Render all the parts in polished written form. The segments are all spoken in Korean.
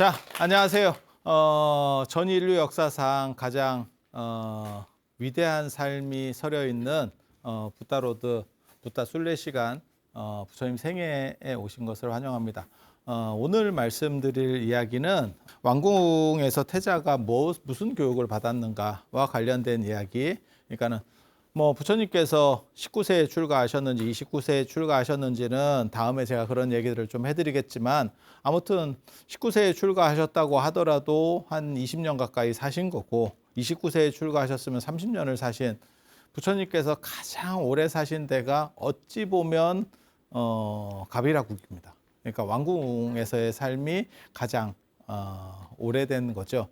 자, 안녕하세요. 전 인류 역사상 가장 위대한 삶이 서려 있는 부다로드 부다 순례 시간 부처님 생애에 오신 것을 환영합니다. 오늘 말씀드릴 이야기는 왕궁에서 태자가 무슨 교육을 받았는가와 관련된 이야기. 그러니까는 부처님께서 19세에 출가하셨는지 29세에 출가하셨는지는 다음에 제가 그런 얘기들을 좀 해드리겠지만, 아무튼 19세에 출가하셨다고 하더라도 한 20년 가까이 사신 거고, 29세에 출가하셨으면 30년을 사신 부처님께서 가장 오래 사신 데가 어찌 보면 가비라국입니다. 그러니까 왕궁에서의 삶이 가장 오래된 거죠.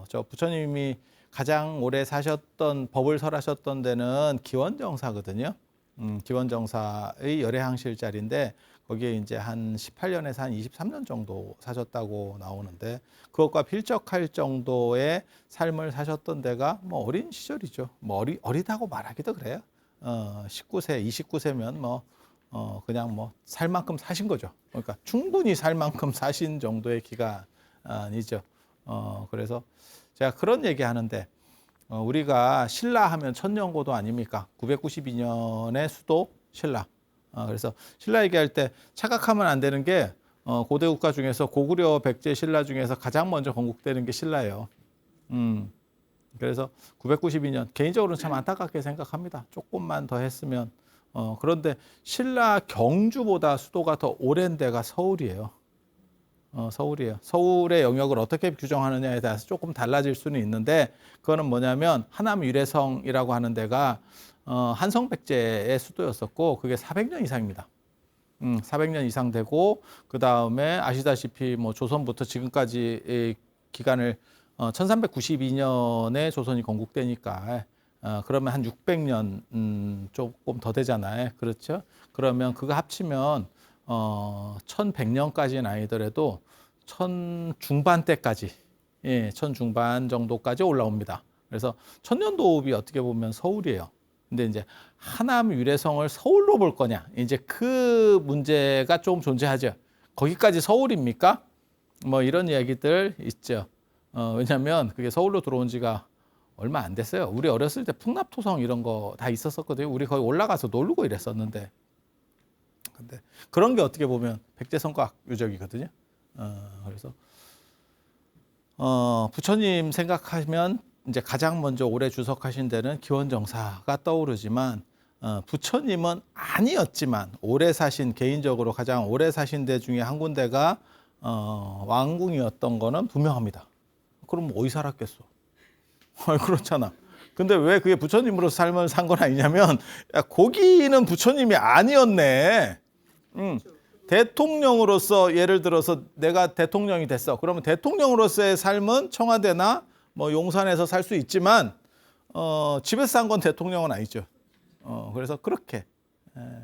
저 부처님이 가장 오래 사셨던, 법을 설하셨던 데는 기원정사거든요. 기원정사의 열애항실자리인데 거기에 이제 한 18년에서 한 23년 정도 사셨다고 나오는데, 그것과 필적할 정도의 삶을 사셨던 데가 어린 시절이죠. 어리다고 말하기도 그래요. 19세, 29세면 그냥 살 만큼 사신 거죠. 그러니까 충분히 살 만큼 사신 정도의 기간이죠. 그래서 제가 그런 얘기 하는데, 우리가 신라 하면 천년고도 아닙니까? 992년의 수도 신라. 그래서 신라 얘기할 때 착각하면 안 되는 게, 고대 국가 중에서 고구려 백제 신라 중에서 가장 먼저 건국되는 게 신라예요. 그래서 992년, 개인적으로는 참 안타깝게 생각합니다. 조금만 더 했으면. 그런데 신라 경주보다 수도가 더 오랜 데가 서울이에요. 서울이에요. 서울의 영역을 어떻게 규정하느냐에 따라서 조금 달라질 수는 있는데, 그거는 뭐냐면 하남 유래성이라고 하는 데가 한성백제의 수도였었고, 그게 400년 이상입니다. 400년 이상 되고, 그 다음에 아시다시피 조선부터 지금까지 기간을 1392년에 조선이 건국되니까 그러면 한 600년 조금 더 되잖아요. 그렇죠? 그러면 그거 합치면 1100년까지는 아니더라도 1000중반대까지, 예, 1000중반 정도까지 올라옵니다. 그래서 천년도읍이 어떻게 보면 서울이에요. 근데 이제 하남 유래성을 서울로 볼 거냐, 이제 그 문제가 좀 존재하죠. 거기까지 서울입니까? 이런 이야기들 있죠. 왜냐하면 그게 서울로 들어온 지가 얼마 안 됐어요. 우리 어렸을 때 풍납토성 이런 거 다 있었었거든요. 우리 거기 올라가서 놀고 이랬었는데, 근데 그런 게 어떻게 보면 백제성곽 유적이거든요. 그래서 부처님 생각하면 이제 가장 먼저 오래 주석하신 데는 기원정사가 떠오르지만, 부처님은 아니었지만 오래 사신, 개인적으로 가장 오래 사신 데 중에 한 군데가 왕궁이었던 거는 분명합니다. 그럼 어디 살았겠어? 그렇잖아. 근데 왜 그게 부처님으로서 삶을 산 건 아니냐면, 야, 거기는 부처님이 아니었네. 대통령으로서, 예를 들어서 내가 대통령이 됐어. 그러면 대통령으로서의 삶은 청와대나 용산에서 살 수 있지만, 집에서 산 건 대통령은 아니죠. 그래서 그렇게.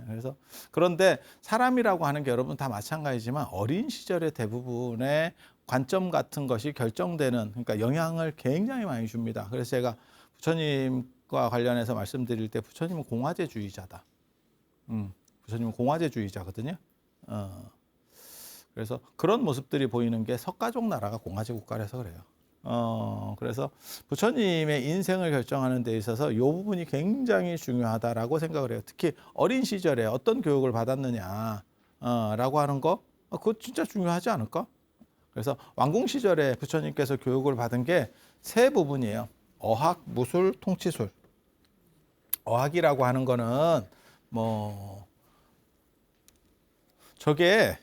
그래서 그런데 사람이라고 하는 게 여러분 다 마찬가지지만, 어린 시절의 대부분의 관점 같은 것이 결정되는, 그러니까 영향을 굉장히 많이 줍니다. 그래서 제가 부처님과 관련해서 말씀드릴 때, 부처님은 공화제주의자다. 부처님은 공화제주의자거든요. 그래서 그런 모습들이 보이는 게 석가족 나라가 공화제 국가라서 그래요. 그래서 부처님의 인생을 결정하는 데 있어서 이 부분이 굉장히 중요하다라고 생각을 해요. 특히 어린 시절에 어떤 교육을 받았느냐 라고 하는 거, 그거 진짜 중요하지 않을까? 그래서 왕궁 시절에 부처님께서 교육을 받은 게 세 부분이에요. 어학, 무술, 통치술. 어학이라고 하는 거는 저게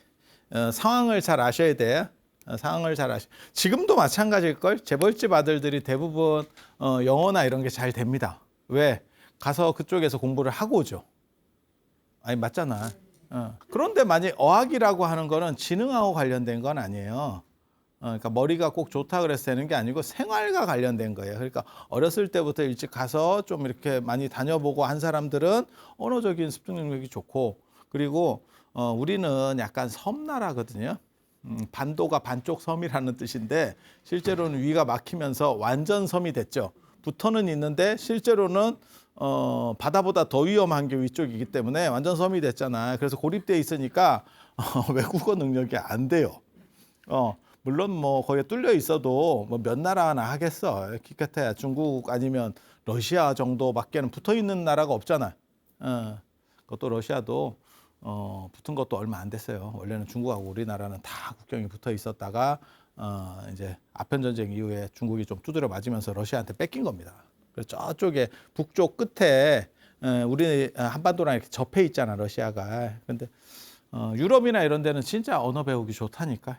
상황을 잘 아셔야 돼요. 상황을 잘 지금도 마찬가지일걸. 재벌집 아들들이 대부분 영어나 이런 게 잘 됩니다. 왜? 가서 그쪽에서 공부를 하고 오죠. 아니, 맞잖아. 그런데 만약 어학이라고 하는 거는 지능하고 관련된 건 아니에요. 그러니까 머리가 꼭 좋다 그래서 되는 게 아니고 생활과 관련된 거예요. 그러니까 어렸을 때부터 일찍 가서 좀 이렇게 많이 다녀보고 한 사람들은 언어적인 습득 능력이 좋고, 그리고 우리는 약간 섬나라거든요. 반도가 반쪽 섬이라는 뜻인데, 실제로는 위가 막히면서 완전 섬이 됐죠. 붙어는 있는데 실제로는 바다보다 더 위험한 게 위쪽이기 때문에 완전 섬이 됐잖아. 그래서 고립돼 있으니까 외국어 능력이 안 돼요. 물론 뭐 거기에 뚫려 있어도 뭐 몇 나라나 하겠어. 기껏해야 중국 아니면 러시아 정도밖에는 붙어 있는 나라가 없잖아. 그것도 러시아도 붙은 것도 얼마 안 됐어요. 원래는 중국하고 우리나라는 다 국경이 붙어 있었다가 이제 아편 전쟁 이후에 중국이 좀 두드려 맞으면서 러시아한테 뺏긴 겁니다. 그래서 저쪽에 북쪽 끝에 우리 한반도랑 이렇게 접해 있잖아, 러시아가. 근데 유럽이나 이런 데는 진짜 언어 배우기 좋다니까.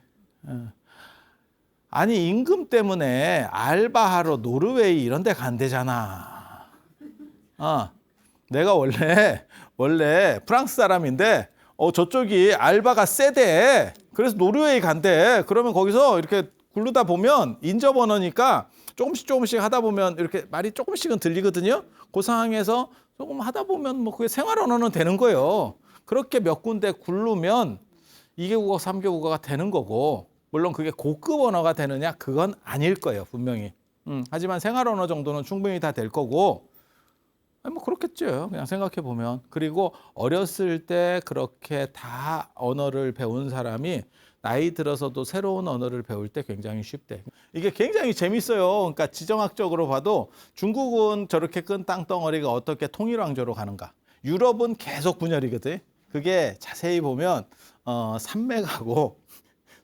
아니 임금 때문에 알바하러 노르웨이 이런 데 간대잖아. 내가 원래 프랑스 사람인데 저쪽이 알바가 세대. 그래서 노르웨이 간대. 그러면 거기서 이렇게 굴르다 보면 인접 언어니까 조금씩 하다 보면 이렇게 말이 조금씩은 들리거든요. 그 상황에서 조금 하다 보면 뭐 그게 생활 언어는 되는 거예요. 그렇게 몇 군데 굴르면 2개 국어, 3개 국어가 되는 거고, 물론 그게 고급 언어가 되느냐? 그건 아닐 거예요, 분명히. 하지만 생활 언어 정도는 충분히 다 될 거고, 뭐 그렇겠죠. 그냥 생각해 보면. 그리고 어렸을 때 그렇게 다 언어를 배운 사람이 나이 들어서도 새로운 언어를 배울 때 굉장히 쉽대. 이게 굉장히 재밌어요. 그러니까 지정학적으로 봐도 중국은 저렇게 큰 땅덩어리가 어떻게 통일왕조로 가는가. 유럽은 계속 분열이거든. 그게 자세히 보면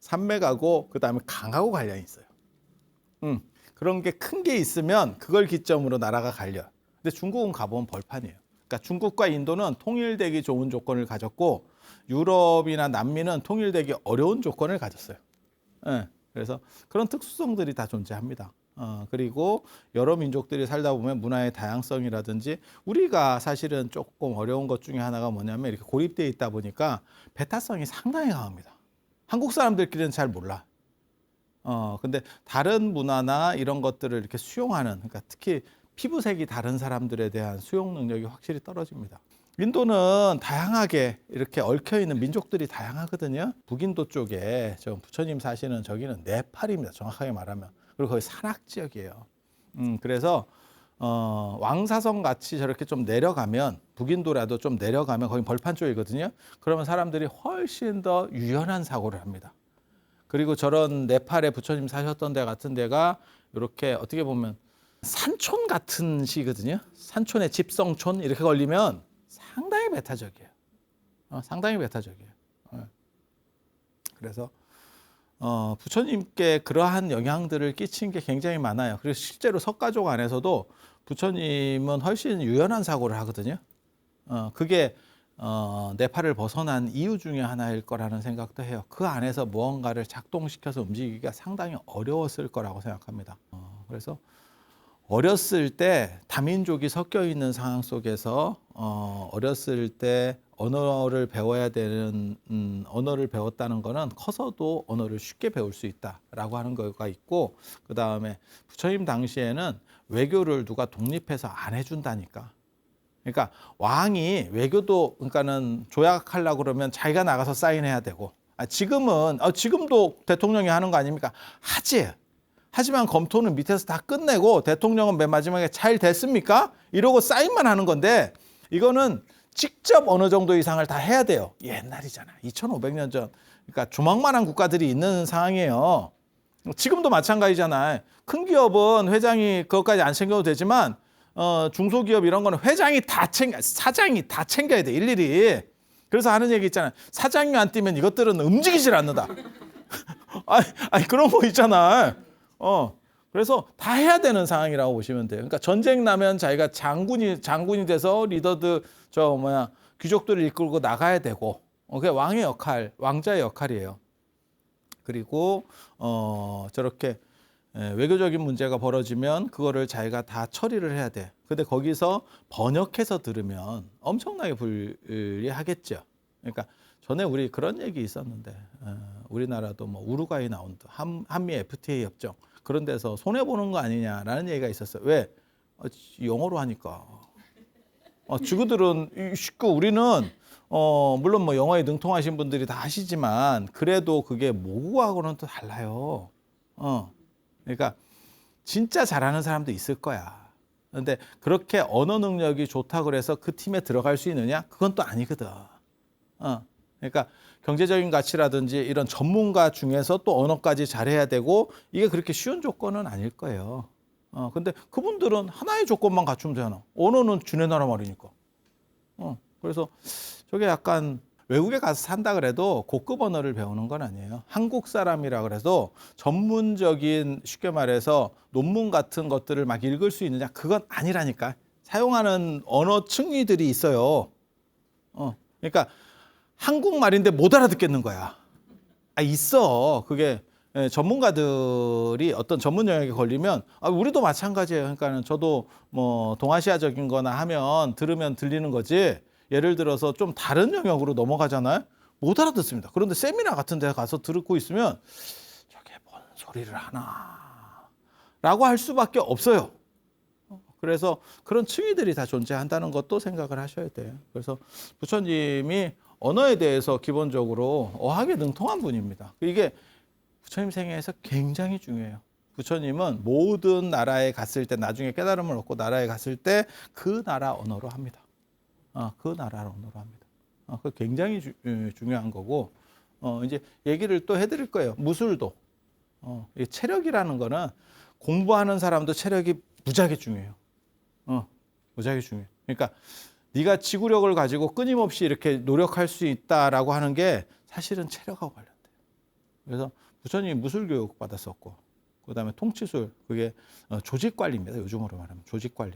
산맥하고 그다음에 강하고 관련이 있어요. 그런 게 큰 게 있으면 그걸 기점으로 나라가 갈려. 근데 중국은 가보면 벌판이에요. 그러니까 중국과 인도는 통일되기 좋은 조건을 가졌고 유럽이나 남미는 통일되기 어려운 조건을 가졌어요. 그래서 그런 특수성들이 다 존재합니다. 그리고 여러 민족들이 살다 보면 문화의 다양성이라든지 우리가 사실은 조금 어려운 것 중에 하나가 뭐냐면 이렇게 고립되어 있다 보니까 배타성이 상당히 강합니다. 한국 사람들끼리는 잘 몰라. 근데 다른 문화나 이런 것들을 이렇게 수용하는, 그러니까 특히 피부색이 다른 사람들에 대한 수용 능력이 확실히 떨어집니다. 인도는 다양하게 이렇게 얽혀 있는 민족들이 다양하거든요. 북인도 쪽에 저 부처님 사시는 저기는 네팔입니다. 정확하게 말하면. 그리고 거기 산악 지역이에요. 그래서 왕사성 같이 저렇게 좀 내려가면 북인도라도 좀 내려가면 거기 벌판 쪽이거든요. 그러면 사람들이 훨씬 더 유연한 사고를 합니다. 그리고 저런 네팔에 부처님 사셨던 데 같은 데가 이렇게 어떻게 보면 산촌 같은 시거든요. 산촌의 집성촌 이렇게 걸리면 상당히 배타적이에요. 상당히 배타적이에요. 그래서 부처님께 그러한 영향들을 끼친 게 굉장히 많아요. 그래서 실제로 석가족 안에서도 부처님은 훨씬 유연한 사고를 하거든요. 그게 네팔을 벗어난 이유 중에 하나일 거라는 생각도 해요. 그 안에서 무언가를 작동시켜서 움직이기가 상당히 어려웠을 거라고 생각합니다. 그래서 어렸을 때 다민족이 섞여 있는 상황 속에서 어렸을 때 언어를 배워야 되는 언어를 배웠다는 거는 커서도 언어를 쉽게 배울 수 있다라고 하는 거가 있고, 그 다음에 부처님 당시에는 외교를 누가 독립해서 안 해준다니까. 그러니까 왕이 외교도 그러니까는 조약하려고 그러면 자기가 나가서 사인해야 되고, 지금도 대통령이 하는 거 아닙니까? 하지만 검토는 밑에서 다 끝내고 대통령은 맨 마지막에 잘 됐습니까? 이러고 사인만 하는 건데, 이거는 직접 어느 정도 이상을 다 해야 돼요. 옛날이잖아. 2500년 전. 그러니까 조망만한 국가들이 있는 상황이에요. 지금도 마찬가지잖아요. 큰 기업은 회장이 그것까지 안 챙겨도 되지만 중소기업 이런 거는 사장이 다 챙겨야 돼, 일일이. 그래서 하는 얘기 있잖아요. 사장이 안 뛰면 이것들은 움직이질 않는다. 아니 그런 거 있잖아. 그래서 다 해야 되는 상황이라고 보시면 돼요. 그러니까 전쟁 나면 자기가 장군이 돼서 귀족들을 이끌고 나가야 되고, 그게 왕의 역할, 왕자의 역할이에요. 그리고 저렇게 외교적인 문제가 벌어지면 그거를 자기가 다 처리를 해야 돼. 근데 거기서 번역해서 들으면 엄청나게 불리하겠죠. 그러니까 전에 우리 그런 얘기 있었는데, 우리나라도 뭐 우루과이 나온다, 한미 FTA 협정 그런 데서 손해 보는 거 아니냐라는 얘기가 있었어요. 왜? 영어로 하니까. 지구들은 쉽고 우리는 물론 뭐 영어에 능통하신 분들이 다 하시지만 그래도 그게 모국어하고는 또 달라요. 그러니까 진짜 잘하는 사람도 있을 거야. 그런데 그렇게 언어 능력이 좋다고 그래서 그 팀에 들어갈 수 있느냐? 그건 또 아니거든. 그러니까 경제적인 가치라든지 이런 전문가 중에서 또 언어까지 잘해야 되고 이게 그렇게 쉬운 조건은 아닐 거예요. 근데 그분들은 하나의 조건만 갖추면 되잖아. 언어는 주네 나라 말이니까. 그래서 저게 약간 외국에 가서 산다 그래도 고급 언어를 배우는 건 아니에요. 한국 사람이라 그래서 전문적인 쉽게 말해서 논문 같은 것들을 막 읽을 수 있느냐 그건 아니라니까. 사용하는 언어 층위들이 있어요. 그러니까 한국말인데 못 알아듣겠는 거야. 있어. 그게 전문가들이 어떤 전문 영역에 걸리면 우리도 마찬가지예요. 그러니까 저도 뭐 동아시아적인 거나 하면 들으면 들리는 거지. 예를 들어서 좀 다른 영역으로 넘어가잖아요. 못 알아듣습니다. 그런데 세미나 같은 데 가서 듣고 있으면 저게 뭔 소리를 하나 라고 할 수밖에 없어요. 그래서 그런 층위들이 다 존재한다는 것도 생각을 하셔야 돼요. 그래서 부처님이 언어에 대해서 기본적으로 어학에 능통한 분입니다. 이게 부처님 생애에서 굉장히 중요해요. 부처님은 모든 나라에 갔을 때 나중에 깨달음을 얻고 나라에 갔을 때 그 나라 언어로 합니다. 그 나라 언어로 합니다. 그 굉장히 중요한 거고 이제 얘기를 또 해드릴 거예요. 무술도 이 체력이라는 거는 공부하는 사람도 체력이 무지하게 중요해요. 무지하게 중요해요. 그러니까 네가 지구력을 가지고 끊임없이 이렇게 노력할 수 있다라고 하는 게 사실은 체력하고 관련돼요. 그래서 부처님이 무술 교육 받았었고, 그다음에 통치술, 그게 조직 관리입니다. 요즘으로 말하면 조직 관리.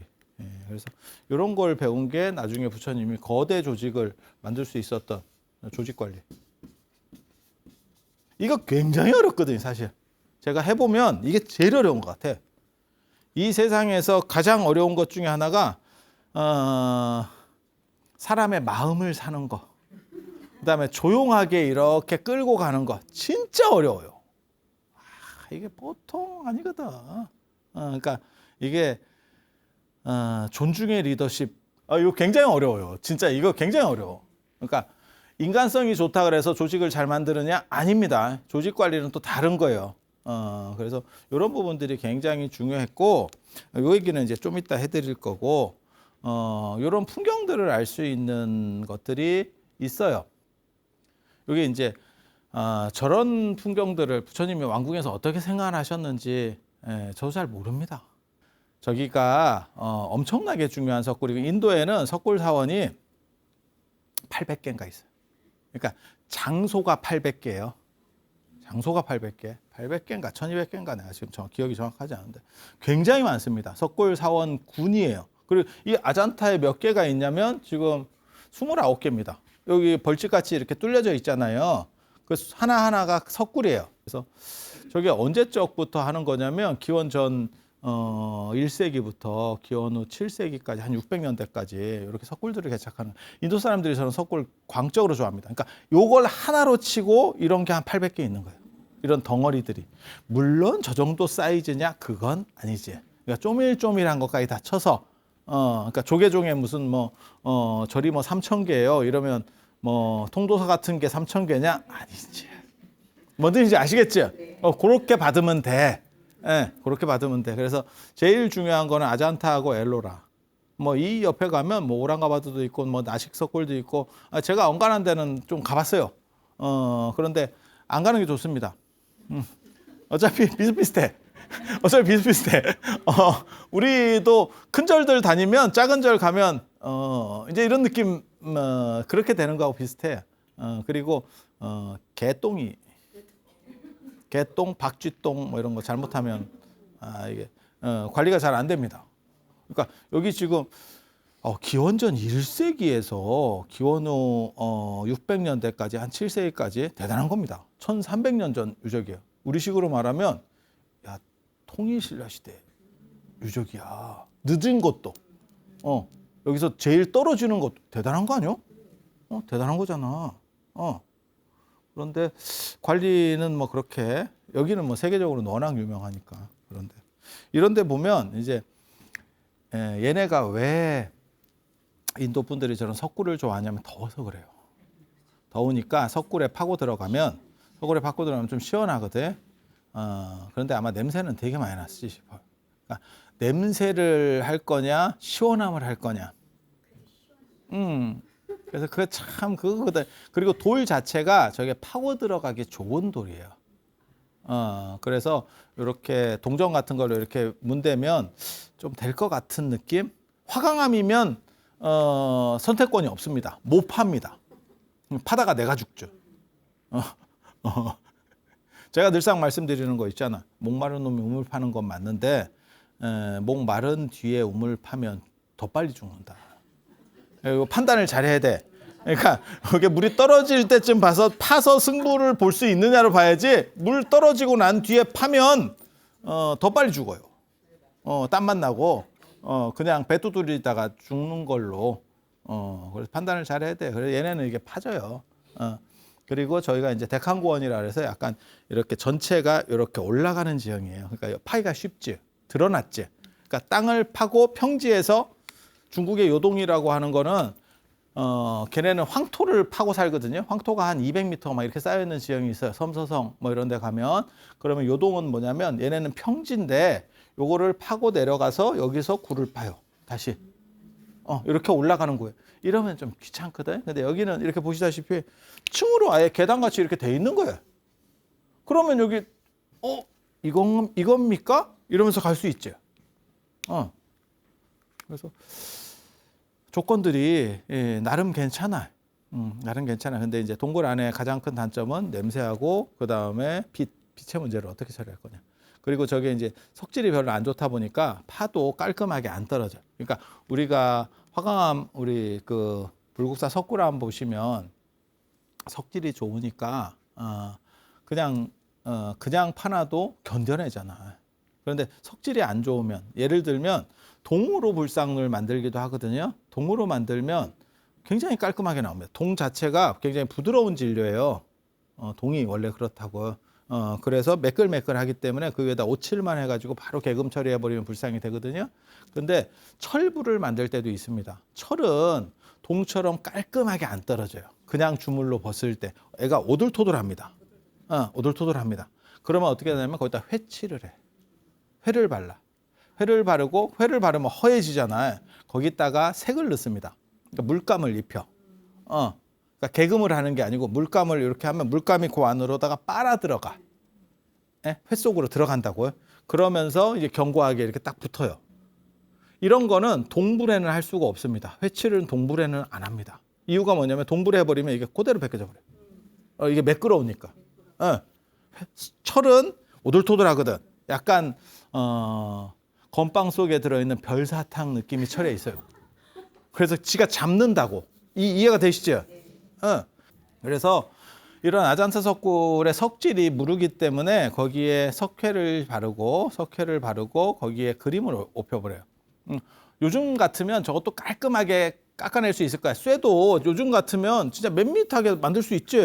그래서 이런 걸 배운 게 나중에 부처님이 거대 조직을 만들 수 있었던 조직 관리. 이거 굉장히 어렵거든요, 사실. 제가 해보면 이게 제일 어려운 것 같아. 이 세상에서 가장 어려운 것 중에 하나가 사람의 마음을 사는 거. 그다음에 조용하게 이렇게 끌고 가는 거. 진짜 어려워요. 이게 보통 아니거든. 그러니까 이게 존중의 리더십. 이거 굉장히 어려워요. 진짜 이거 굉장히 어려워. 그러니까 인간성이 좋다 그래서 조직을 잘 만드느냐? 아닙니다. 조직 관리는 또 다른 거예요. 그래서 이런 부분들이 굉장히 중요했고, 이 얘기는 이제 좀 이따 해드릴 거고, 이런 풍경들을 알 수 있는 것들이 있어요. 이게 이제 저런 풍경들을 부처님이 왕궁에서 어떻게 생활하셨는지 저도 잘 모릅니다. 저기가 엄청나게 중요한 석굴이고 인도에는 석굴 사원이 800개인가 있어요. 그러니까 장소가 800개예요. 장소가 800개, 800개인가 1200개인가 내가 지금 기억이 정확하지 않은데 굉장히 많습니다. 석굴 사원 군이에요. 그리고 이 아잔타에 몇 개가 있냐면 지금 29개입니다. 여기 벌집같이 이렇게 뚫려져 있잖아요. 그 하나하나가 석굴이에요. 그래서 저게 언제적부터 하는 거냐면 기원 전 1세기부터 기원 후 7세기까지 한 600년대까지 이렇게 석굴들을 개척하는 인도 사람들이 저는 석굴 광적으로 좋아합니다. 그러니까 요걸 하나로 치고 이런 게 한 800개 있는 거예요. 이런 덩어리들이. 물론 저 정도 사이즈냐? 그건 아니지. 그러니까 쪼밀쪼밀한 것까지 다 쳐서 그러니까 조계종에 무슨 절이 3,000개예요. 이러면 통도사 같은 게 3,000개냐? 아니지. 뭐든지 아시겠죠? 그렇게 받으면 돼. 그렇게 받으면 돼. 그래서 제일 중요한 거는 아잔타하고 엘로라. 이 옆에 가면 오랑가바드도 있고 나식 석굴도 있고 제가 엉간한 데는 좀 가봤어요. 그런데 안 가는 게 좋습니다. 어차피 비슷비슷해. 어차피 비슷비슷해. 우리도 큰 절들 다니면 작은 절 가면 이제 이런 느낌 그렇게 되는 거하고 비슷해. 그리고 개똥, 박쥐똥 이런 거 잘못하면 이게 관리가 잘 안 됩니다. 그러니까 여기 지금 기원전 1세기에서 기원 후 600년대까지 한 7세기까지 대단한 겁니다. 1300년 전 유적이에요. 우리식으로 말하면 통일신라 시대 유적이야. 늦은 것도 여기서 제일 떨어지는 것도 대단한 거 아니요? 대단한 거잖아. 그런데 관리는 그렇게 여기는 세계적으로 워낙 유명하니까 그런데 이런데 보면 이제 얘네가 왜 인도 분들이 저런 석굴을 좋아하냐면 더워서 그래요. 더우니까 석굴에 파고 들어가면 좀 시원하거든. 그런데 아마 냄새는 되게 많이 났지 싶어요. 그러니까 냄새를 할 거냐 시원함을 할 거냐. 그래서 그거 참 그거거든. 그리고 돌 자체가 저게 파고 들어가기 좋은 돌이에요. 그래서 이렇게 동전 같은 걸로 이렇게 문대면 좀 될 것 같은 느낌? 화강암이면 선택권이 없습니다. 못 팝니다. 파다가 내가 죽죠. 제가 늘상 말씀드리는 거 있잖아. 목마른 놈이 우물 파는 건 맞는데 목 마른 뒤에 우물 파면 더 빨리 죽는다. 이거 판단을 잘해야 돼. 그러니까 이게 물이 떨어질 때쯤 파서 승부를 볼 수 있느냐로 봐야지, 물 떨어지고 난 뒤에 파면 더 빨리 죽어요. 땀만 나고 그냥 배 두드리다가 죽는 걸로. 그래서 판단을 잘해야 돼. 그래서 얘네는 이게 파져요. 그리고 저희가 이제 데칸구원이라 그래서 약간 이렇게 전체가 이렇게 올라가는 지형이에요. 그러니까 파기가 쉽지, 드러났지. 그러니까 땅을 파고 평지에서, 중국의 요동이라고 하는 거는 걔네는 황토를 파고 살거든요. 황토가 한 200m 막 이렇게 쌓여 있는 지형이 있어요. 섬서성 뭐 이런 데 가면. 그러면 요동은 뭐냐면 얘네는 평지인데 요거를 파고 내려가서 여기서 굴을 파요. 다시. 이렇게 올라가는 거예요. 이러면 좀 귀찮거든. 근데 여기는 이렇게 보시다시피 층으로 아예 계단같이 이렇게 돼 있는 거예요. 그러면 여기 이겁니까? 이러면서 갈 수 있죠. 그래서 조건들이 나름 괜찮아. 나름 괜찮아. 근데 이제 동굴 안에 가장 큰 단점은 냄새하고 그다음에 빛의 문제를 어떻게 처리할 거냐. 그리고 저게 이제 석질이 별로 안 좋다 보니까 파도 깔끔하게 안 떨어져. 그러니까 우리가 화강암, 우리 그 불국사 석굴암 보시면 석질이 좋으니까 그냥 파놔도 견뎌내잖아. 그런데 석질이 안 좋으면, 예를 들면 동으로 불상을 만들기도 하거든요. 동으로 만들면 굉장히 깔끔하게 나옵니다. 동 자체가 굉장히 부드러운 질료예요. 동이 원래 그렇다고. 그래서 매끌매끌하기 때문에 그 위에다 오칠만 해가지고 바로 개금 처리해버리면 불상이 되거든요. 근데 철불을 만들 때도 있습니다. 철은 동처럼 깔끔하게 안 떨어져요. 그냥 주물로 벗을 때 애가 오돌토돌합니다. 오돌토돌합니다. 그러면 어떻게 하냐면 거기다 회칠을 해. 회를 발라. 회를 바르면 허해지잖아요. 거기다가 색을 넣습니다. 그러니까 물감을 입혀. 그러니까 개금을 하는 게 아니고 물감을 이렇게 하면 물감이 그 안으로다가 빨아 들어가. 회 속으로 들어간다고요. 그러면서 이제 견고하게 이렇게 딱 붙어요. 이런 거는 동불에는 할 수가 없습니다. 회칠은 동불에는 안 합니다. 이유가 뭐냐면 동불에 해버리면 이게 그대로 벗겨져 버려요. 이게 매끄러우니까. 철은 오돌토돌하거든. 약간 건빵 속에 들어있는 별사탕 느낌이 철에 있어요. 그래서 지가 잡는다고. 이해가 되시죠? 그래서 이런 아잔타 석굴의 석질이 무르기 때문에 거기에 석회를 바르고 거기에 그림을 입혀버려요. 요즘 같으면 저것도 깔끔하게 깎아낼 수 있을 거야. 쇠도 요즘 같으면 진짜 밋밋하게 만들 수 있지.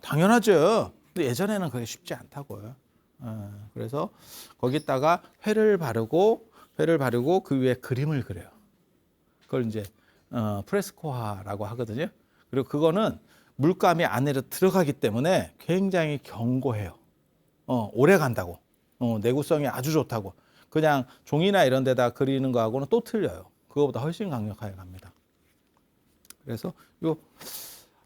당연하죠. 근데 예전에는 그게 쉽지 않다고요. 그래서 거기다가 회를 바르고 그 위에 그림을 그려요. 그걸 이제 프레스코화라고 하거든요. 그리고 그거는 물감이 안으로 들어가기 때문에 굉장히 견고해요. 오래 간다고. 내구성이 아주 좋다고. 그냥 종이나 이런 데다 그리는 거하고는 또 틀려요. 그거보다 훨씬 강력하게 갑니다. 그래서 요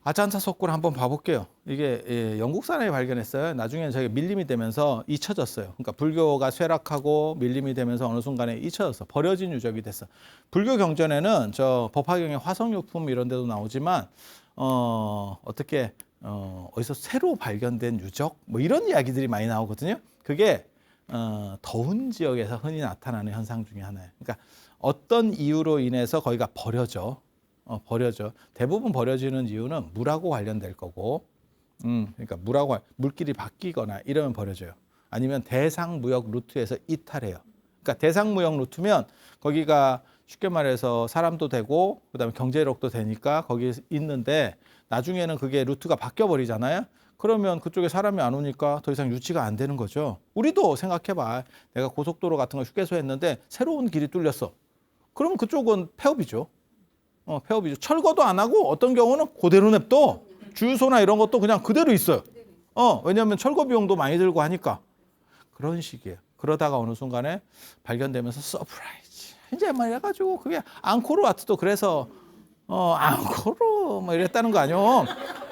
아잔타 석굴 한번 봐볼게요. 이게 영국 사람이 발견했어요. 나중에 저게 밀림이 되면서 잊혀졌어요. 그러니까 불교가 쇠락하고 밀림이 되면서 어느 순간에 잊혀졌어. 버려진 유적이 됐어. 불교 경전에는 저 법화경의 화성유품 이런 데도 나오지만 어떻게 어디서 새로 발견된 유적 뭐 이런 이야기들이 많이 나오거든요. 그게 더운 지역에서 흔히 나타나는 현상 중에 하나예요. 그러니까 어떤 이유로 인해서 거기가 버려져. 대부분 버려지는 이유는 물하고 관련될 거고, 그러니까 물길이 바뀌거나 이러면 버려져요. 아니면 대상무역 루트에서 이탈해요. 그러니까 대상무역 루트면 거기가 쉽게 말해서 사람도 되고 그다음에 경제력도 되니까 거기 있는데 나중에는 그게 루트가 바뀌어 버리잖아요. 그러면 그쪽에 사람이 안 오니까 더 이상 유치가 안 되는 거죠. 우리도 생각해봐. 내가 고속도로 같은 거 휴게소 했는데 새로운 길이 뚫렸어. 그러면 그쪽은 폐업이죠. 폐업이죠. 철거도 안 하고 어떤 경우는 그대로 냅둬. 주유소나 이런 것도 그냥 그대로 있어요. 왜냐하면 철거 비용도 많이 들고 하니까. 그런 식이에요. 그러다가 어느 순간에 발견되면서 서프라이즈. 이제 막 해가지고 그게 앙코르와트도 그래서 앙코르 뭐 이랬다는 거 아니요.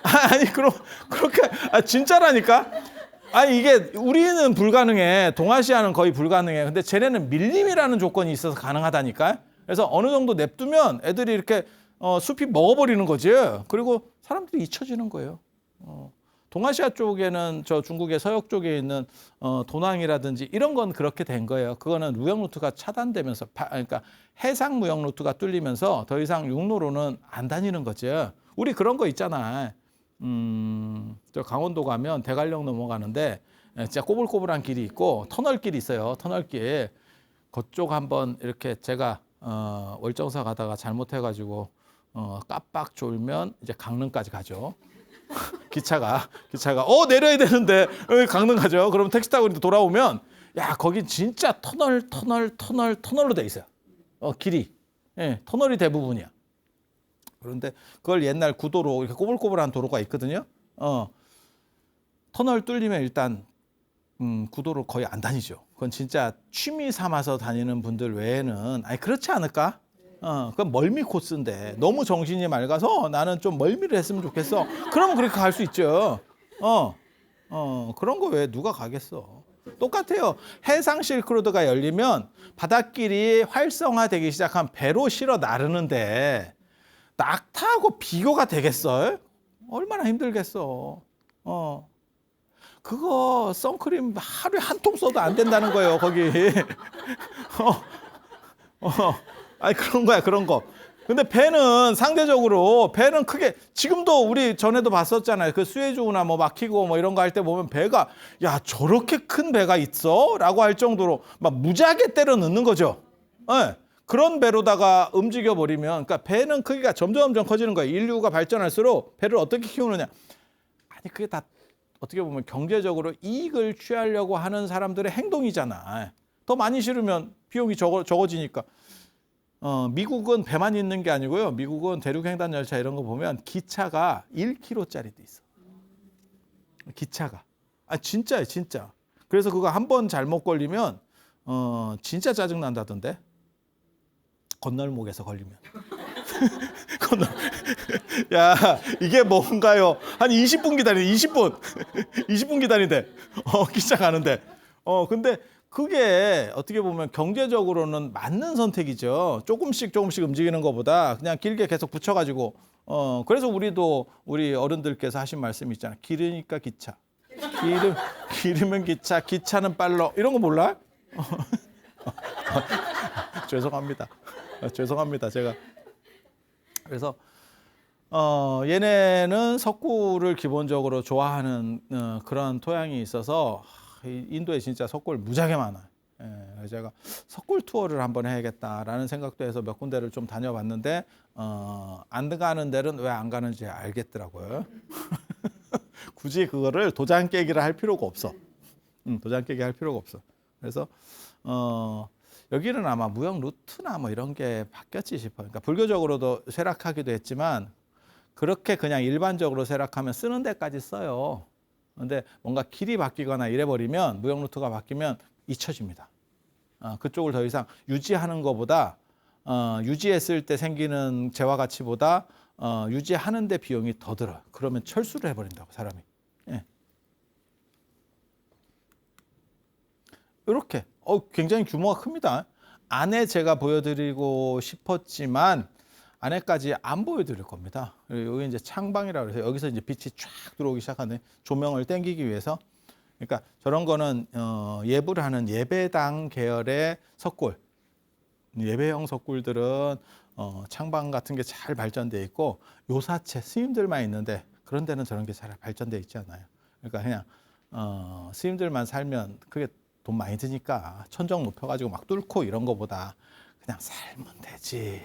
아니 그렇게 진짜라니까. 아니 이게 우리는 불가능해. 동아시아는 거의 불가능해. 근데 쟤네는 밀림이라는 조건이 있어서 가능하다니까. 그래서 어느 정도 냅두면 애들이 이렇게 숲이 먹어버리는 거지. 그리고 사람들이 잊혀지는 거예요. 동아시아 쪽에는 저 중국의 서역 쪽에 있는 도낭이라든지 이런 건 그렇게 된 거예요. 그거는 무역 루트가 차단되면서 그러니까 해상 무역 루트가 뚫리면서 더 이상 육로로는 안 다니는 거죠. 우리 그런 거 있잖아. 저 강원도 가면 대관령 넘어가는데 진짜 꼬불꼬불한 길이 있고 터널길이 있어요. 터널길. 그쪽 한번 이렇게 제가 월정사 가다가 잘못해가지고 깜빡 졸면 이제 강릉까지 가죠. 기차가 내려야 되는데 강릉 가죠. 그럼 택시 타고 돌아오면 야 거기 진짜 터널로 돼 있어요. 길이 터널이 대부분이야. 그런데 그걸 옛날 구도로 이렇게 꼬불꼬불한 도로가 있거든요. 터널 뚫리면 일단 구도로 거의 안 다니죠. 그건 진짜 취미 삼아서 다니는 분들 외에는 그렇지 않을까? 그건 멀미 코스인데 너무 정신이 맑아서 나는 좀 멀미를 했으면 좋겠어. 그러면 그렇게 갈 수 있죠. 그런 거 왜 누가 가겠어? 똑같아요. 해상 실크로드가 열리면 바닷길이 활성화되기 시작한 배로 실어 나르는데 낙타하고 비교가 되겠어? 얼마나 힘들겠어. 그거 선크림 하루에 한 통 써도 안 된다는 거예요, 거기. 아니 그런 거. 근데 배는 상대적으로 배는 크게 지금도 우리 전에도 봤었잖아요. 그 수에즈우나 뭐 막히고 뭐 이런 거 할 때 보면 배가 야 저렇게 큰 배가 있어?라고 할 정도로 막 무지하게 때려 넣는 거죠. 그런 배로다가 움직여 버리면 그러니까 배는 크기가 점점 커지는 거예요. 인류가 발전할수록 배를 어떻게 키우느냐. 아니 그게 다 어떻게 보면 경제적으로 이익을 취하려고 하는 사람들의 행동이잖아. 더 많이 실으면 비용이 적어지니까. 미국은 배만 있는 게 아니고요. 미국은 대륙횡단 열차 이런 거 보면 기차가 1km짜리도 있어. 기차가. 진짜예요, 진짜. 그래서 그거 한 번 잘못 걸리면 진짜 짜증 난다던데. 건널목에서 걸리면. 야, 이게 뭔가요? 한 20분 기다리네, 20분. 20분 기다리대. 기차 가는데. 근데 그게 어떻게 보면 경제적으로는 맞는 선택이죠. 조금씩 움직이는 것보다 그냥 길게 계속 붙여가지고. 그래서 우리 어른들께서 하신 말씀이 있잖아요. 기르니까 기차. 기르면 기차, 기차는 빨러. 이런 거 몰라? 죄송합니다. 제가. 그래서 얘네는 석굴을 기본적으로 좋아하는 그런 토양이 있어서 인도에 진짜 석굴 무지하게 많아요. 제가 석굴 투어를 한번 해야겠다라는 생각도 해서 몇 군데를 좀 다녀봤는데 안 가는 데는 왜 안 가는지 알겠더라고요. 굳이 그거를 도장 깨기를 할 필요가 없어. 도장 깨기 할 필요가 없어. 그래서 여기는 아마 무역 루트나 뭐 이런 게 바뀌었지 싶어요. 그러니까 불교적으로도 쇠락하기도 했지만 그렇게 그냥 일반적으로 쇠락하면 쓰는 데까지 써요. 근데 뭔가 길이 바뀌거나 이래버리면 무역 루트가 바뀌면 잊혀집니다. 그쪽을 더 이상 유지하는 것보다 유지했을 때 생기는 재화 가치보다 유지하는 데 비용이 더 들어요. 그러면 철수를 해버린다고 사람이. 이렇게 굉장히 규모가 큽니다. 안에 제가 보여드리고 싶었지만 안에까지 안 보여드릴 겁니다. 여기 이제 창방이라고 해서 여기서 이제 빛이 쫙 들어오기 시작하네. 조명을 땡기기 위해서. 그러니까 저런 거는 예불을 하는 예배당 계열의 석굴. 예배형 석굴들은 창방 같은 게 잘 발전돼 있고 요사체 스님들만 있는데 그런 데는 저런 게 잘 발전돼 있지 않아요. 그러니까 그냥 스님들만 살면 그게 돈 많이 드니까 천정 높여가지고 막 뚫고 이런 거보다 그냥 살면 되지.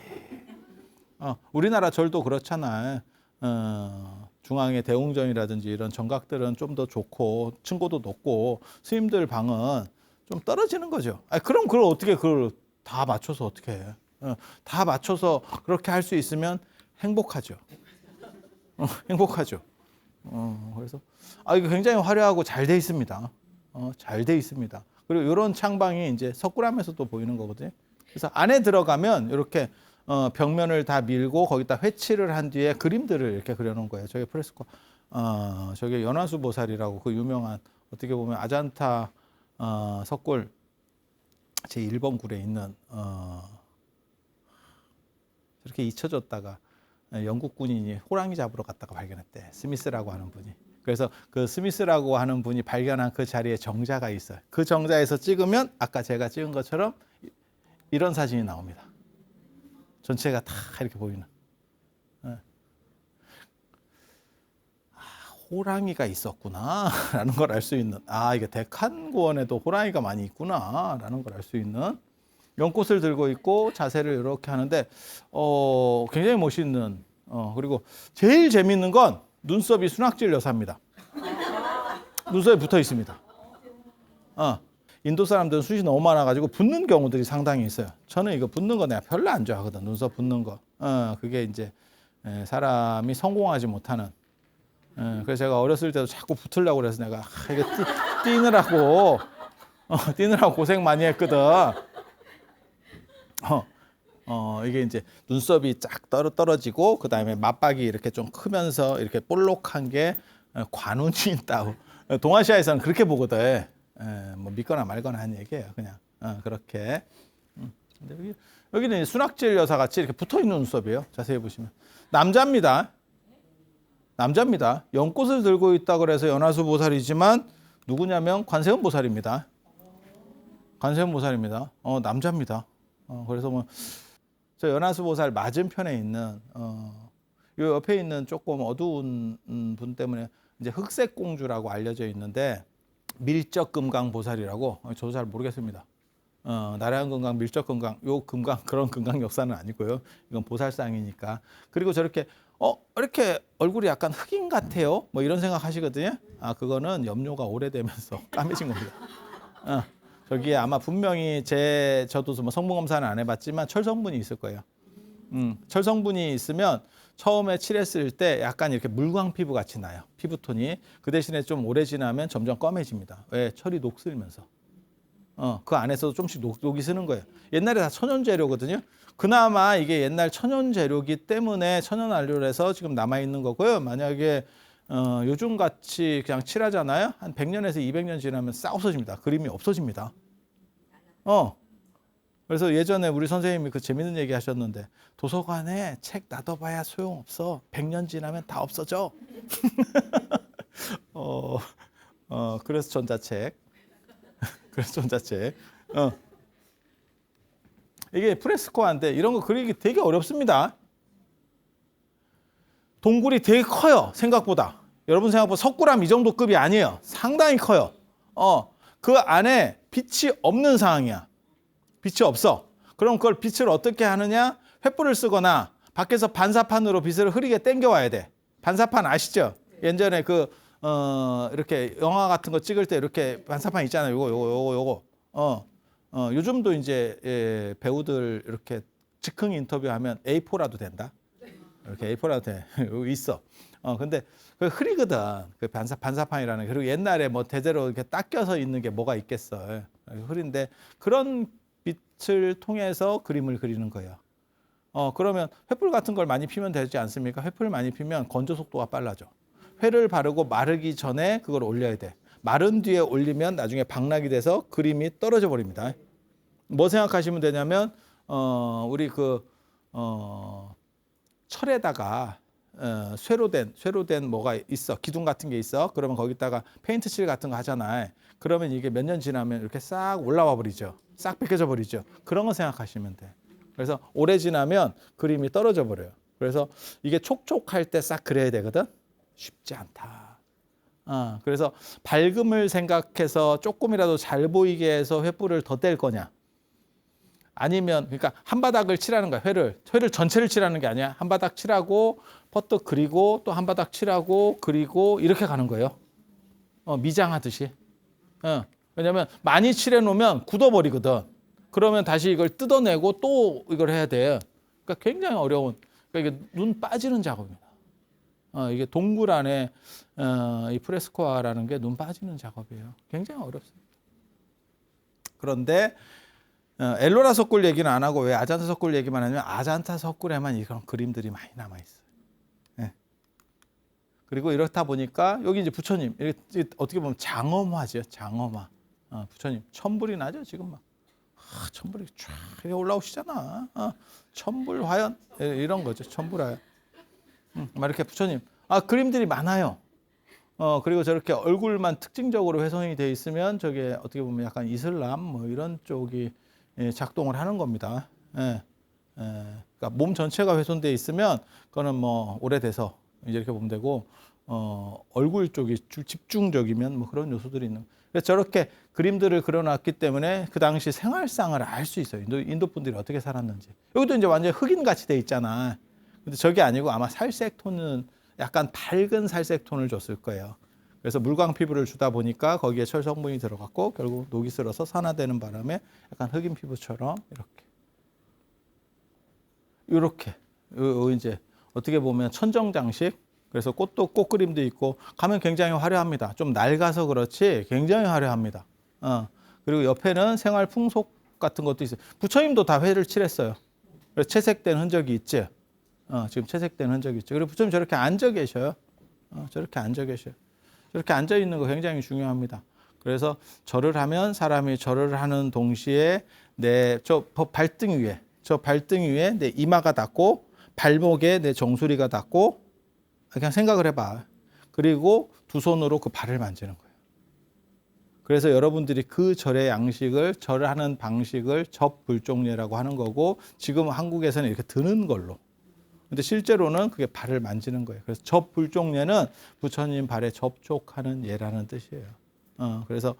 우리나라 절도 그렇잖아. 중앙의 대웅전이라든지 이런 정각들은 좀 더 좋고 층고도 높고 스님들 방은 좀 떨어지는 거죠. 그럼 그걸 어떻게 그걸 다 맞춰서 어떻게 해? 다 맞춰서 그렇게 할 수 있으면 행복하죠. 행복하죠. 그래서 이거 굉장히 화려하고 잘 돼 있습니다. 잘 돼 있습니다. 그리고 이런 창방이 이제 석굴암에서도 보이는 거거든요. 그래서 안에 들어가면 이렇게 벽면을 다 밀고 거기다 회칠을 한 뒤에 그림들을 이렇게 그려놓은 거예요. 저게 프레스코, 저게 연화수 보살이라고 그 유명한 어떻게 보면 아잔타 석굴 제 1번 굴에 있는 저렇게 잊혀졌다가 영국 군인이 호랑이 잡으러 갔다가 발견했대. 스미스라고 하는 분이. 그래서 그 스미스라고 하는 분이 발견한 그 자리에 정자가 있어요. 그 정자에서 찍으면 아까 제가 찍은 것처럼 이런 사진이 나옵니다. 전체가 다 이렇게 보이는. 호랑이가 있었구나 라는 걸 알 수 있는, 이게 데칸고원에도 호랑이가 많이 있구나 라는 걸 알 수 있는, 연꽃을 들고 있고 자세를 이렇게 하는데 굉장히 멋있는, 그리고 제일 재밌는 건 눈썹이 순학질 여사입니다. 눈썹이 붙어 있습니다. 인도 사람들은 숱이 너무 많아가지고 붙는 경우들이 상당히 있어요. 저는 이거 붙는 거 내가 별로 안 좋아하거든. 눈썹 붙는 거. 그게 이제 사람이 성공하지 못하는. 그래서 제가 어렸을 때도 자꾸 붙으려고 그래서 내가 이게 뛰느라고 고생 많이 했거든. 이게 이제 눈썹이 쫙 떨어지고 그 다음에 맞박이 이렇게 좀 크면서 이렇게 볼록한 게 관운이 있다고. 동아시아에서는 그렇게 보거든. 뭐 믿거나 말거나 하는 얘기예요. 그냥 그렇게. 근데 여기는 순학질 여사 같이 이렇게 붙어 있는 눈썹이에요. 자세히 보시면 남자입니다. 연꽃을 들고 있다 그래서 연화수 보살이지만 누구냐면 관세음 보살입니다. 남자입니다. 그래서 뭐 저 연화수 보살 맞은편에 있는 요 옆에 있는 조금 어두운 분 때문에 이제 흑색 공주라고 알려져 있는데 밀적 금강 보살이라고, 저도 잘 모르겠습니다. 나라양 금강, 밀적 금강, 요 금강 그런 금강 역사는 아니고요. 이건 보살상이니까. 그리고 저렇게 이렇게 얼굴이 약간 흑인 같아요. 뭐 이런 생각 하시거든요. 그거는 염료가 오래되면서 까매진 겁니다. 저기에 아마 분명히 저도 뭐 성분 검사는 안 해봤지만 철 성분이 있을 거예요. 철 성분이 있으면 처음에 칠했을 때 약간 이렇게 물광 피부 같이 나요. 피부톤이. 그 대신에 좀 오래 지나면 점점 검해집니다. 왜? 철이 녹슬면서. 그 안에서도 좀씩 녹이 쓰는 거예요. 옛날에 다 천연 재료거든요. 그나마 이게 옛날 천연 재료기 때문에 천연 안료라서 지금 남아 있는 거고요. 만약에 요즘 같이 그냥 칠하잖아요. 한 100년에서 200년 지나면 싹 없어집니다. 그림이 없어집니다. 그래서 예전에 우리 선생님이 그 재밌는 얘기 하셨는데, 도서관에 책 놔둬봐야 소용없어. 100년 지나면 다 없어져. 그래서 전자책. 이게 프레스코인데 이런 거 그리기 되게 어렵습니다. 동굴이 되게 커요. 생각보다. 여러분 생각보다 석굴암 이 정도 급이 아니에요. 상당히 커요. 그 안에 빛이 없는 상황이야. 빛이 없어. 그럼 그걸 빛을 어떻게 하느냐? 횃불을 쓰거나 밖에서 반사판으로 빛을 흐리게 당겨와야 돼. 반사판 아시죠? 예전에 이렇게 영화 같은 거 찍을 때 이렇게 반사판 있잖아요. 요거. 요즘도 이제 배우들 이렇게 즉흥 인터뷰하면 A4라도 된다. 이렇게 A4라도 돼. 여기 있어. 근데 그 흐리거든. 그 반사판이라는 게. 그리고 옛날에 뭐 대대로 이렇게 닦여서 있는 게 뭐가 있겠어. 흐린데 그런 빛을 통해서 그림을 그리는 거예요. 그러면 횃불 같은 걸 많이 피면 되지 않습니까? 횃불 많이 피면 건조 속도가 빨라져. 회를 바르고 마르기 전에 그걸 올려야 돼. 마른 뒤에 올리면 나중에 박락이 돼서 그림이 떨어져 버립니다. 뭐 생각하시면 되냐면 우리 철에다가 쇠로 된 뭐가 있어. 기둥 같은 게 있어. 그러면 거기다가 페인트 칠 같은 거 하잖아요. 그러면 이게 몇 년 지나면 이렇게 싹 올라와 버리죠. 싹 벗겨져 버리죠. 그런 거 생각하시면 돼. 그래서 오래 지나면 그림이 떨어져 버려요. 그래서 이게 촉촉할 때 싹 그려야 되거든. 쉽지 않다. 그래서 밝음을 생각해서 조금이라도 잘 보이게 해서 횃불을 더 뗄 거냐. 아니면 그러니까 한 바닥을 칠하는 거야. 회를 전체를 칠하는 게 아니야. 한 바닥 칠하고 퍼뜩 그리고 또 한 바닥 칠하고 그리고 이렇게 가는 거예요. 미장하듯이. 왜냐하면 많이 칠해 놓으면 굳어버리거든. 그러면 다시 이걸 뜯어내고 또 이걸 해야 돼. 그러니까 굉장히 어려운. 그러니까 이게 눈 빠지는 작업입니다. 이게 동굴 안에 이 프레스코아라는 게 눈 빠지는 작업이에요. 굉장히 어렵습니다. 그런데 엘로라 석굴 얘기는 안 하고 왜 아잔타 석굴 얘기만 하냐면 아잔타 석굴에만 이런 그림들이 많이 남아 있어요. 예. 그리고 이렇다 보니까 여기 이제 부처님 어떻게 보면 장엄화죠. 장엄화. 부처님 천불이 나죠 지금 막. 천불이 쫙 올라오시잖아. 천불화연 이런 거죠. 천불화연. 막 이렇게 부처님. 그림들이 많아요. 그리고 저렇게 얼굴만 특징적으로 훼손이 돼 있으면 저게 어떻게 보면 약간 이슬람 뭐 이런 쪽이 작동을 하는 겁니다. 그러니까 몸 전체가 훼손돼 있으면 그거는 뭐 오래돼서 이제 이렇게 보면 되고 얼굴 쪽이 집중적이면 뭐 그런 요소들이 있는. 그래서 저렇게 그림들을 그려놨기 때문에 그 당시 생활상을 알 수 있어요. 인도 분들이 어떻게 살았는지. 여기도 이제 완전 흑인 같이 돼 있잖아. 근데 저게 아니고 아마 살색 톤은 약간 밝은 살색 톤을 줬을 거예요. 그래서 물광 피부를 주다 보니까 거기에 철 성분이 들어갔고 결국 녹이 슬어서 산화되는 바람에 약간 흑인 피부처럼 이렇게 이제 어떻게 보면 천정 장식. 그래서 꽃 그림도 있고 가면 굉장히 화려합니다. 좀 낡아서 그렇지 굉장히 화려합니다. 그리고 옆에는 생활 풍속 같은 것도 있어요. 부처님도 다 회를 칠했어요. 그래서 채색된 흔적이 있지. 지금 채색된 흔적이 있죠. 그리고 부처님 저렇게 앉아 계셔요. 저렇게 앉아 계셔요. 저렇게 앉아 있는 거 굉장히 중요합니다. 그래서 절을 하면 사람이 절을 하는 동시에 저 발등 위에 내 이마가 닿고 발목에 내 정수리가 닿고 그냥 생각을 해봐. 그리고 두 손으로 그 발을 만지는 거예요. 그래서 여러분들이 그 절의 양식을 절하는 방식을 접불종례라고 하는 거고 지금 한국에서는 이렇게 드는 걸로. 근데 실제로는 그게 발을 만지는 거예요. 그래서 접불종례는 부처님 발에 접촉하는 예라는 뜻이에요. 그래서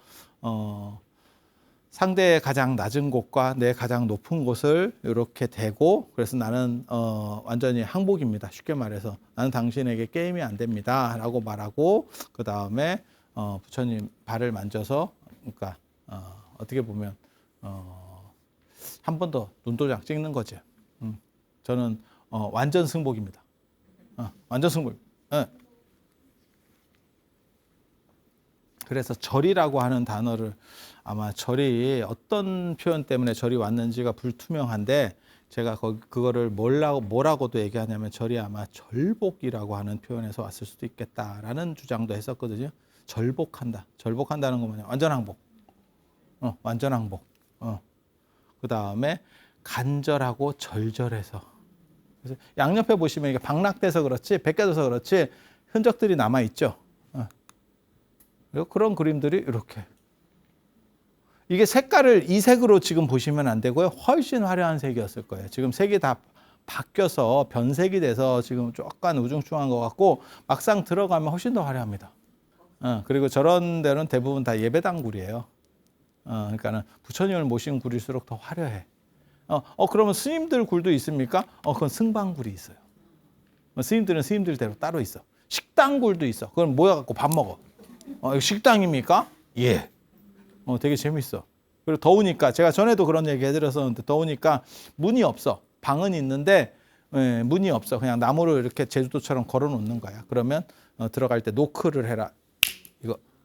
상대의 가장 낮은 곳과 내 가장 높은 곳을 이렇게 대고 그래서 나는 완전히 항복입니다. 쉽게 말해서 나는 당신에게 게임이 안 됩니다. 라고 말하고 그 다음에 부처님 발을 만져서 그러니까 어떻게 보면 한 번 더 눈도장 찍는 거죠. 저는 완전 승복입니다. 완전 승복. 그래서 절이라고 하는 단어를 아마 절이 어떤 표현 때문에 절이 왔는지가 불투명한데 제가 그거를 뭐라고도 얘기하냐면 절이 아마 절복이라고 하는 표현에서 왔을 수도 있겠다라는 주장도 했었거든요. 절복한다는 거 뭐냐? 완전 항복. 완전 항복. 그 다음에 간절하고 절절해서. 그래서 양옆에 보시면 이게 방락돼서 그렇지 벗겨져서 그렇지 흔적들이 남아 있죠. 그리고 그런 그림들이 이렇게. 이게 색깔을 이 색으로 지금 보시면 안 되고요. 훨씬 화려한 색이었을 거예요. 지금 색이 다 바뀌어서 변색이 돼서 지금 약간 우중충한 것 같고 막상 들어가면 훨씬 더 화려합니다. 그리고 저런 데는 대부분 다 예배당 굴이에요. 그러니까는 부처님을 모신 굴일수록 더 화려해. 그러면 스님들 굴도 있습니까? 그건 승방굴이 있어요. 스님들은 스님들대로 따로 있어. 식당 굴도 있어. 그건 모여갖고 밥 먹어. 이거 식당입니까? 예. 되게 재밌어. 그리고 더우니까 제가 전에도 그런 얘기 해드렸었는데 더우니까 문이 없어. 방은 있는데 문이 없어. 그냥 나무를 이렇게 제주도처럼 걸어 놓는 거야. 그러면 들어갈 때 노크를 해라.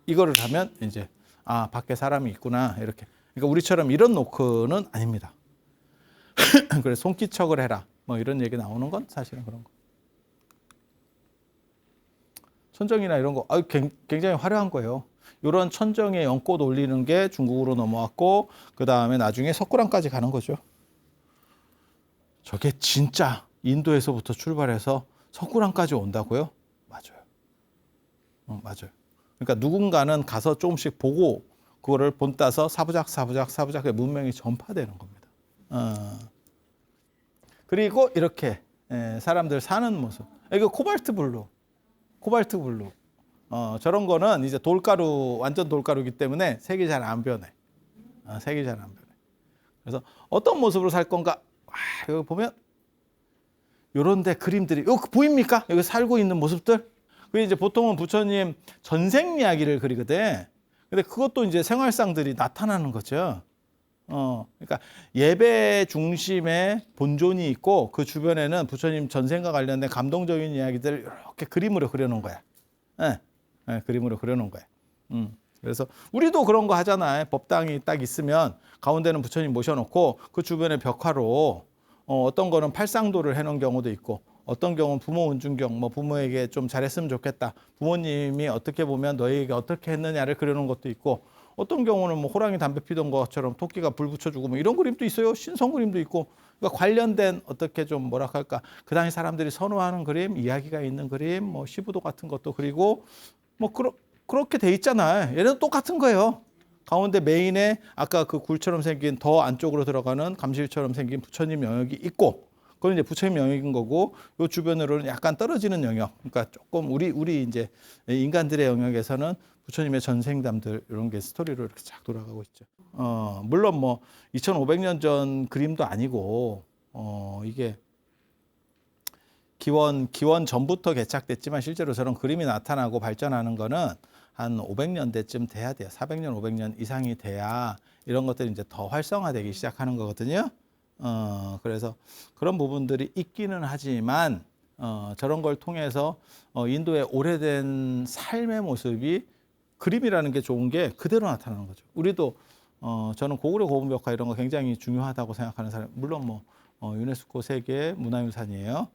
이거를 하면 이제 밖에 사람이 있구나 이렇게. 그러니까 우리처럼 이런 노크는 아닙니다. 그래서 손기척을 해라. 뭐 이런 얘기 나오는 건 사실은 그런 거. 천정이나 이런 거 굉장히 화려한 거예요. 이런 천정에 연꽃 올리는 게 중국으로 넘어왔고 그 다음에 나중에 석굴암까지 가는 거죠. 저게 진짜 인도에서부터 출발해서 석굴암까지 온다고요? 맞아요. 맞아요. 그러니까 누군가는 가서 조금씩 보고 그거를 본따서 사부작 문명이 전파되는 겁니다. 그리고 이렇게 사람들 사는 모습. 이거 코발트 블루. 저런 거는 이제 돌가루, 완전 돌가루이기 때문에 색이 잘 안 변해. 그래서 어떤 모습으로 살 건가? 여기 보면 요런 데 그림들이 보입니까? 여기 살고 있는 모습들? 그게 이제 보통은 부처님 전생 이야기를 그리거든. 근데 그것도 이제 생활상들이 나타나는 거죠. 그러니까 예배 중심의 본존이 있고 그 주변에는 부처님 전생과 관련된 감동적인 이야기들을 이렇게 그림으로 그려놓은 거야. 그림으로 그려놓은 거야. 그래서 우리도 그런 거 하잖아요. 법당이 딱 있으면 가운데는 부처님 모셔놓고 그 주변에 벽화로 어떤 거는 팔상도를 해놓은 경우도 있고 어떤 경우는 부모 은중경, 뭐 부모에게 좀 잘했으면 좋겠다. 부모님이 어떻게 보면 너희에게 어떻게 했느냐를 그려놓은 것도 있고 어떤 경우는 뭐 호랑이 담배 피던 것처럼 토끼가 불 붙여주고 뭐 이런 그림도 있어요. 신성 그림도 있고. 그러니까 관련된 어떻게 좀 뭐라 할까. 그 당시 사람들이 선호하는 그림, 이야기가 있는 그림, 뭐 시부도 같은 것도 그리고 뭐 그렇게 돼 있잖아요. 얘는 똑같은 거예요. 가운데 메인에 아까 그 굴처럼 생긴 더 안쪽으로 들어가는 감실처럼 생긴 부처님 영역이 있고 그건 이제 부처님 영역인 거고 요 주변으로는 약간 떨어지는 영역. 그러니까 조금 우리 이제 인간들의 영역에서는 부처님의 전생담들 이런 게 스토리로 이렇게 쫙 돌아가고 있죠. 물론 뭐 2500년 전 그림도 아니고 이게 기원 전부터 개착됐지만 실제로 저런 그림이 나타나고 발전하는 거는 한 500년대쯤 돼야 돼요. 400년, 500년 이상이 돼야 이런 것들이 이제 더 활성화되기 시작하는 거거든요. 그래서 그런 부분들이 있기는 하지만 저런 걸 통해서 인도의 오래된 삶의 모습이 그림이라는 게 좋은 게 그대로 나타나는 거죠. 우리도 저는 고구려 고분벽화 이런 거 굉장히 중요하다고 생각하는 사람, 물론 뭐 유네스코 세계 문화유산이에요.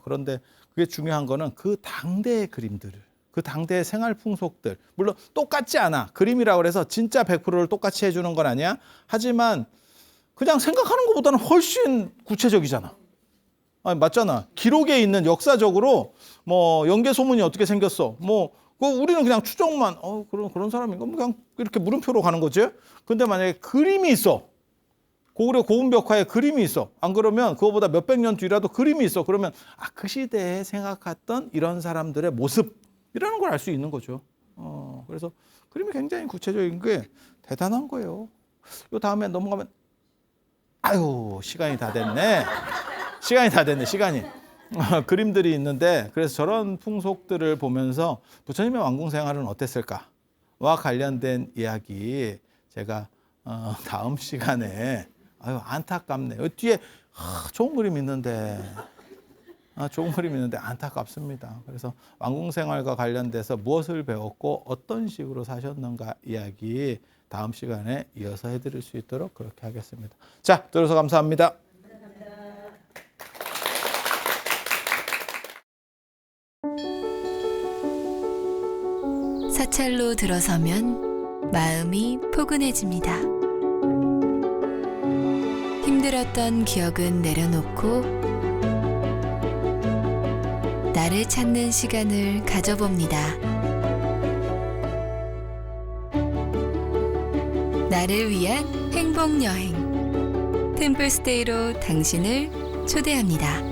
그런데 그게 중요한 거는 그 당대의 그림들을, 그 당대의 생활 풍속들, 물론 똑같지 않아. 그림이라고 해서 진짜 100%를 똑같이 해주는 건 아니야. 하지만 그냥 생각하는 것보다는 훨씬 구체적이잖아. 아니, 맞잖아. 기록에 있는 역사적으로 뭐 연개 소문이 어떻게 생겼어. 뭐 우리는 그냥 추정만 그런 사람인가 뭐 그냥 이렇게 물음표로 가는 거지. 근데 만약에 그림이 있어. 고구려 고분벽화에 그림이 있어. 안 그러면 그거보다 몇백 년 뒤라도 그림이 있어. 그러면 그 시대에 생각했던 이런 사람들의 모습이라는 걸 알 수 있는 거죠. 그래서 그림이 굉장히 구체적인 게 대단한 거예요. 요 다음에 넘어가면 시간이 다 됐네. 시간이. 그림들이 있는데 그래서 저런 풍속들을 보면서 부처님의 왕궁 생활은 어땠을까와 관련된 이야기 제가 다음 시간에 안타깝네. 뒤에 좋은 그림 있는데 안타깝습니다. 그래서 왕궁 생활과 관련돼서 무엇을 배웠고 어떤 식으로 사셨는가 이야기 다음 시간에 이어서 해드릴 수 있도록 그렇게 하겠습니다. 자, 들어서 감사합니다. 사찰로 들어서면 마음이 포근해집니다. 힘들었던 기억은 내려놓고 나를 찾는 시간을 가져봅니다. 나를 위한 행복 여행 템플스테이로 당신을 초대합니다.